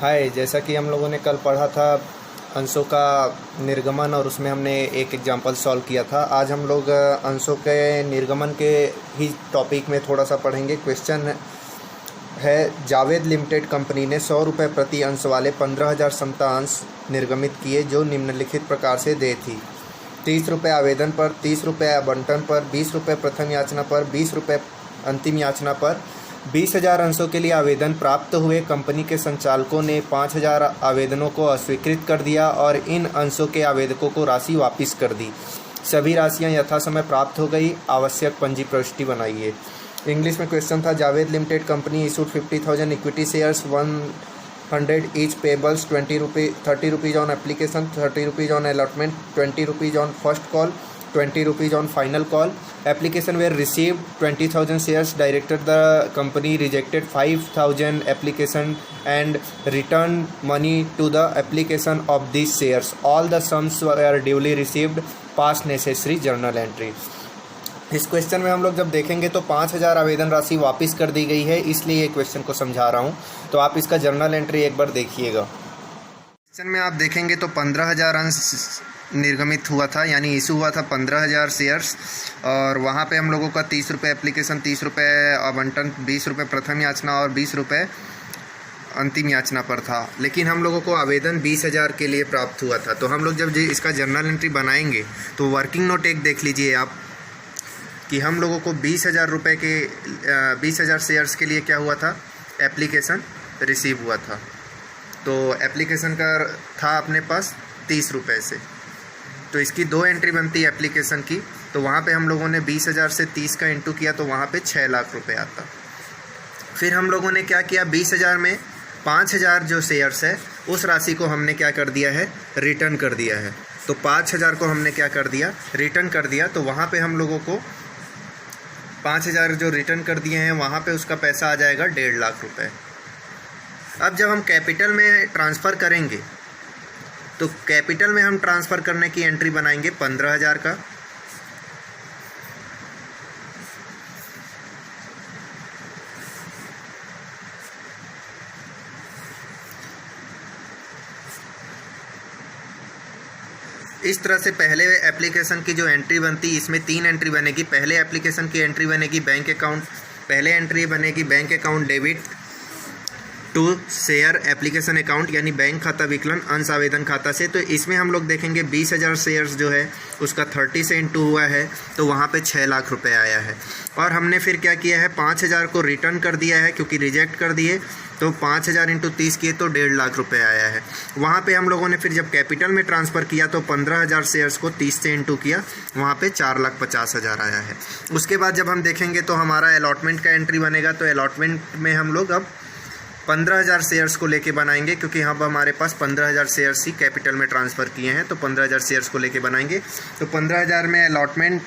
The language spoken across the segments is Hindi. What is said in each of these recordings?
हाय, जैसा कि हम लोगों ने कल पढ़ा था अंशों का निर्गमन और उसमें हमने एक एग्जांपल सॉल्व किया था। आज हम लोग अंशों के निर्गमन के ही टॉपिक में थोड़ा सा पढ़ेंगे। क्वेश्चन है, जावेद लिमिटेड कंपनी ने 100 रुपये प्रति अंश वाले 15,000 समता अंश निर्गमित किए जो निम्नलिखित प्रकार से देय थी। 30 रुपये आवेदन पर, 30 रुपये आवंटन पर, 20 रुपये प्रथम याचना पर, 20 रुपये अंतिम याचना पर। 20,000 अंशों के लिए आवेदन प्राप्त हुए। कंपनी के संचालकों ने 5,000 आवेदनों को अस्वीकृत कर दिया और इन अंशों के आवेदकों को राशि वापस कर दी। सभी राशियां यथासमय प्राप्त हो गई। आवश्यक पंजी प्रविष्टि बनाइए। इंग्लिश में क्वेश्चन था, Javed limited company issued 50,000 equity shares 100 each payables 30 rupees on application, 30 rupees on allotment, 20 rupees on first call, 20 rupees on final call. Application were received 20,000 shares. Director the company rejected 5,000 application and returned money to the application of these shares. All the sums were duly received. Pass necessary journal entry. इस क्वेश्चन में हम लोग जब देखेंगे तो 5,000 आवेदन राशि वापस कर दी गई है, इसलिए ये क्वेश्चन को समझा रहा हूँ। तो आप इसका जर्नल एंट्री एक बार देखिएगा। क्वेश्चन में आप देखेंगे तो 15,000 अंश निर्गमित हुआ था, यानी इशू हुआ था 15,000 शेयर्स और वहाँ पे हम लोगों का 30 रुपये एप्लीकेशन, 30 रुपये आवंटन, 20 रुपये प्रथम याचना और 20 रुपये अंतिम याचना पर था। लेकिन हम लोगों को आवेदन 20,000 के लिए प्राप्त हुआ था। तो हम लोग जब इसका जर्नल एंट्री बनाएंगे तो वर्किंग नोट एक देख लीजिए आप कि हम लोगों को 20,000 रुपये के 20,000 शेयर्स के लिए क्या हुआ था, एप्लीकेशन रिसीव हुआ था। तो एप्लीकेशन का था अपने पास 30 रुपये से, तो इसकी 2 एंट्री बनती है एप्लीकेशन की। तो वहाँ पे हम लोगों ने 20,000 से 30 का इंटू किया तो वहाँ पे 6 लाख रुपए आता। फिर हम लोगों ने क्या किया, 20,000 में 5,000 जो शेयर्स है उस राशि को हमने क्या कर दिया है, रिटर्न कर दिया है। तो 5,000 को हमने क्या कर दिया, रिटर्न कर दिया। तो वहाँ पे हम लोगों को 5,000 जो रिटर्न कर दिए हैं वहाँ पे उसका पैसा आ जाएगा 1.5 लाख रुपये। अब जब हम कैपिटल में ट्रांसफ़र करेंगे तो कैपिटल में हम ट्रांसफ़र करने की एंट्री बनाएंगे 15,000 का। इस तरह से पहले एप्लीकेशन की जो एंट्री बनती, इसमें 3 एंट्री बनेगी। पहले एप्लीकेशन की एंट्री बनेगी बैंक अकाउंट, पहले एंट्री बनेगी bank account debit to share application account, यानी बैंक खाता विकलन अंश आवेदन खाता से। तो इसमें हम लोग देखेंगे 20,000 शेयर्स जो है उसका 30 से इंटू हुआ है तो वहाँ पे 6 लाख रुपए आया है। और हमने फिर क्या किया है, 5,000 को रिटर्न कर दिया है क्योंकि रिजेक्ट कर दिए। तो 5,000 इंटू 30 किए तो 1.5 लाख रुपए आया है। वहाँ पे हम लोगों ने फिर जब कैपिटल में ट्रांसफ़र किया तो 15,000 शेयर्स को 30 से इंटू किया, वहाँ पे 4,50,000 आया है। उसके बाद जब हम देखेंगे तो हमारा अलॉटमेंट का एंट्री बनेगा। तो अलॉटमेंट में हम लोग अब 15,000 शेयर्स को लेके बनाएंगे क्योंकि अब हमारे पास 15,000 शेयर्स ही कैपिटल में ट्रांसफ़र किए हैं। तो 15,000 शेयर्स को लेके बनाएंगे। तो 15,000 में अलॉटमेंट,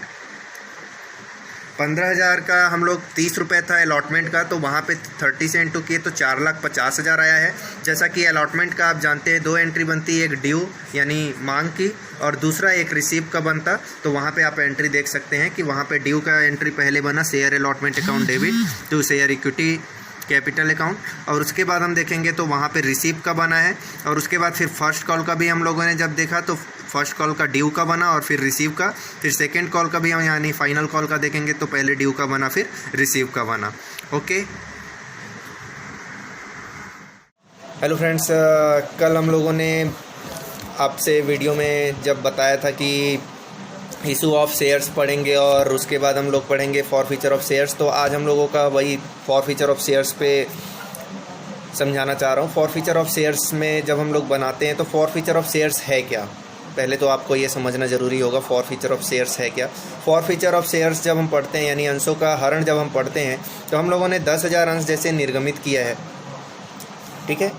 15,000 का हम लोग 30 रुपये था अलॉटमेंट का, तो वहाँ पे 30 से इंटू किए तो 4,50,000 आया है। जैसा कि अलॉटमेंट का आप जानते हैं 2 एंट्री बनती है, एक ड्यू यानी मांग की और दूसरा एक रिसीव का बनता। तो वहाँ पे आप एंट्री देख सकते हैं कि वहाँ पे ड्यू का एंट्री पहले बना, share allotment account debit to share equity capital account. और उसके बाद हम देखेंगे तो वहाँ पे रिसीव का बना है। और उसके बाद फिर फर्स्ट कॉल का भी हम लोगों ने जब देखा तो फर्स्ट कॉल का ड्यू का बना और फिर रिसीव का। फिर सेकंड कॉल का भी हम यानी फाइनल कॉल का देखेंगे तो पहले ड्यू का बना फिर रिसीव का बना। ओके, हेलो फ्रेंड्स, कल हम लोगों ने आपसे वीडियो में जब बताया था कि इशू ऑफ शेयर्स पढ़ेंगे और उसके बाद हम लोग पढ़ेंगे फॉरफीचर ऑफ शेयर्स। तो आज हम लोगों का वही फॉरफीचर ऑफ शेयर्स पे समझाना चाह रहा हूँ। फॉरफीचर ऑफ शेयर्स में जब हम लोग बनाते हैं तो फॉरफीचर ऑफ शेयर्स है क्या, पहले तो आपको ये समझना ज़रूरी होगा फॉरफीचर ऑफ शेयर्स है क्या। फॉरफीचर ऑफ शेयर्स जब हम पढ़ते हैं यानी अंशों का हरण जब हम पढ़ते हैं तो हम लोगों ने 10,000 अंश जैसे निर्गमित किया है, ठीक है।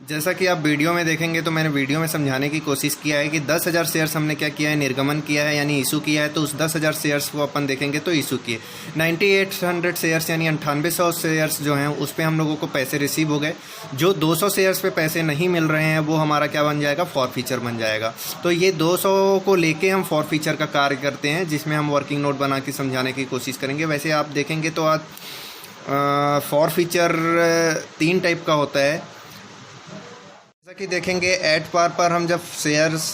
जैसा कि आप वीडियो में देखेंगे तो मैंने वीडियो में समझाने की कोशिश किया है कि 10,000 शेयर्स हमने क्या किया है, निर्गमन किया है यानी इशू किया है। तो उस 10,000 शेयर्स को अपन देखेंगे तो इशू किए 9800 शेयर्स यानी 9800 शेयर्स जो हैं उस पर हम लोगों को पैसे रिसीव हो गए। जो 200 शेयर्स पे पैसे नहीं मिल रहे हैं वो हमारा क्या बन जाएगा, फॉरफीचर बन जाएगा। तो ये 200 को लेके हम फॉरफीचर का कार्य करते हैं जिसमें हम वर्किंग नोट बना के समझाने की कोशिश करेंगे। वैसे आप देखेंगे तो आज फॉरफीचर 3 टाइप का होता है। कि देखेंगे एट पार पर हम जब शेयर्स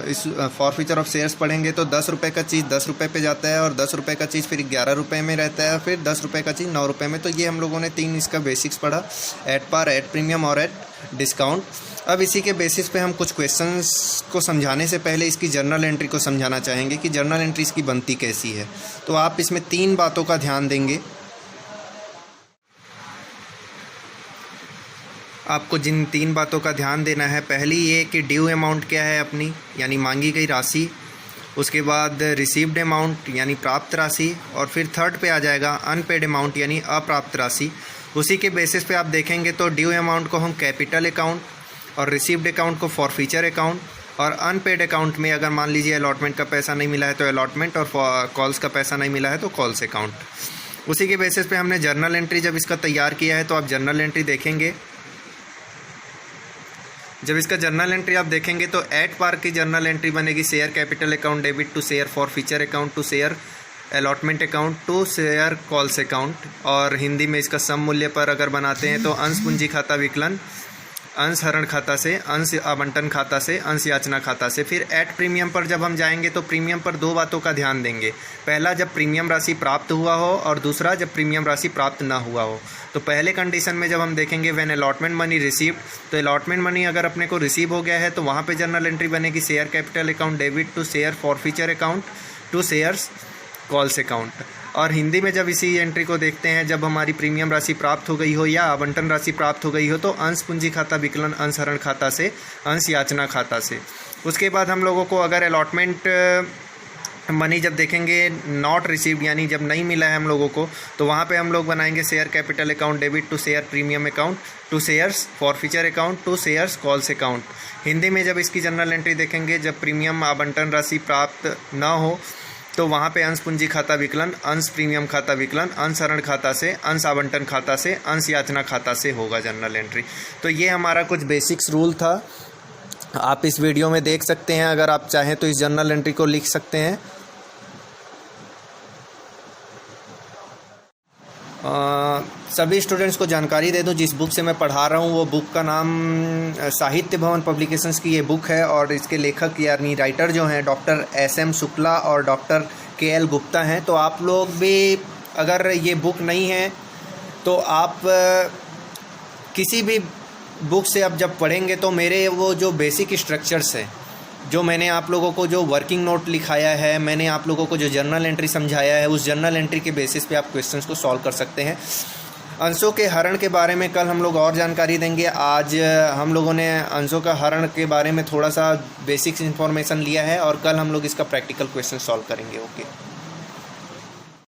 इस फॉरफीचर ऑफ शेयर्स पढ़ेंगे तो 10 रुपये का चीज़ 10 रुपये पे जाता है और 10 रुपये का चीज़ फिर 11 रुपये में रहता है, फिर 10 रुपये का चीज़ 9 रुपये में। तो ये हम लोगों ने 3 इसका बेसिक्स पढ़ा, एट पार, एट प्रीमियम और एट डिस्काउंट। अब इसी के बेसिस पे हम कुछ क्वेश्चंस को समझाने से पहले इसकी जर्नल एंट्री को समझाना चाहेंगे कि जर्नल एंट्री इसकी बनती कैसी है। तो आप इसमें 3 बातों का ध्यान देंगे। आपको जिन 3 बातों का ध्यान देना है, पहली ये कि ड्यू अमाउंट क्या है अपनी, यानी मांगी गई राशि। उसके बाद रिसीव्ड अमाउंट यानी प्राप्त राशि, और फिर थर्ड पे आ जाएगा अनपेड अमाउंट यानी अप्राप्त राशि। उसी के बेसिस पे आप देखेंगे तो ड्यू अमाउंट को हम कैपिटल अकाउंट और रिसीव्ड अकाउंट को फॉरफीचर अकाउंट, और अनपेड अकाउंट में अगर मान लीजिए अलॉटमेंट का पैसा नहीं मिला है तो अलॉटमेंट, और कॉल्स का पैसा नहीं मिला है तो कॉल्स अकाउंट। उसी के बेसिस पे हमने जर्नल एंट्री जब इसका तैयार किया है तो आप जर्नल एंट्री देखेंगे। जब इसका जर्नल एंट्री आप देखेंगे तो एट पार की जर्नल एंट्री बनेगी share capital account debit to share forfeiture account to share allotment account to share calls account, और हिंदी में इसका सम मूल्य पर अगर बनाते हैं तो अंश पूंजी खाता विकलन, अंश हरण खाता से, अंश आवंटन खाता से, अंश याचना खाता से। फिर एट प्रीमियम पर जब हम जाएंगे तो प्रीमियम पर 2 बातों का ध्यान देंगे। पहला, जब प्रीमियम राशि प्राप्त हुआ हो, और दूसरा, जब प्रीमियम राशि प्राप्त ना हुआ हो। तो पहले कंडीशन में जब हम देखेंगे व्हेन अलॉटमेंट मनी रिसीव्ड, तो अलॉटमेंट मनी अगर अपने को रिसीव हो गया है तो वहाँ पे जर्नल एंट्री बनेगी share capital account debit to share forfeiture account to shares calls account. और हिंदी में जब इसी एंट्री को देखते हैं, जब हमारी प्रीमियम राशि प्राप्त हो गई हो या आवंटन राशि प्राप्त हो गई हो तो अंश पूंजी खाता विकलन अंश हरण खाता से, अंश याचना खाता से। उसके बाद हम लोगों को अगर अलॉटमेंट मनी जब देखेंगे नॉट रिसीव्ड यानी जब नहीं मिला है हम लोगों को, तो वहाँ पे हम लोग बनाएंगे share capital account debit to share premium account to shares forfeiture account to shares calls account. Hindi में जब इसकी जनरल एंट्री देखेंगे, जब प्रीमियम आवंटन राशि प्राप्त ना हो तो वहाँ पे अंश पूंजी खाता विकलन, अंश प्रीमियम खाता विकलन, अंश हरण खाता से, अंश आवंटन खाता से, अंश याचना खाता से होगा जनरल एंट्री। तो ये हमारा कुछ बेसिक्स रूल था, आप इस वीडियो में देख सकते हैं। अगर आप चाहें तो इस जर्नल एंट्री को लिख सकते हैं। सभी स्टूडेंट्स को जानकारी दे दूं, जिस बुक से मैं पढ़ा रहा हूं वो बुक का नाम साहित्य भवन पब्लिकेशंस की ये बुक है, और इसके लेखक यानी राइटर जो हैं डॉक्टर SM शुक्ला और डॉक्टर KL गुप्ता हैं। तो आप लोग भी अगर ये बुक नहीं है तो आप किसी भी बुक से आप जब पढ़ेंगे तो मेरे वो जो बेसिक स्ट्रक्चर्स हैं, जो मैंने आप लोगों को जो वर्किंग नोट लिखाया है, मैंने आप लोगों को जो जर्नल एंट्री समझाया है, उस जर्नल एंट्री के बेसिस पे आप क्वेश्चंस को सॉल्व कर सकते हैं। अंशों के हरण के बारे में कल हम लोग और जानकारी देंगे। आज हम लोगों ने अंशों का हरण के बारे में थोड़ा सा बेसिक्स इन्फॉर्मेशन लिया है, और कल हम लोग इसका प्रैक्टिकल क्वेश्चन सॉल्व करेंगे। ओके।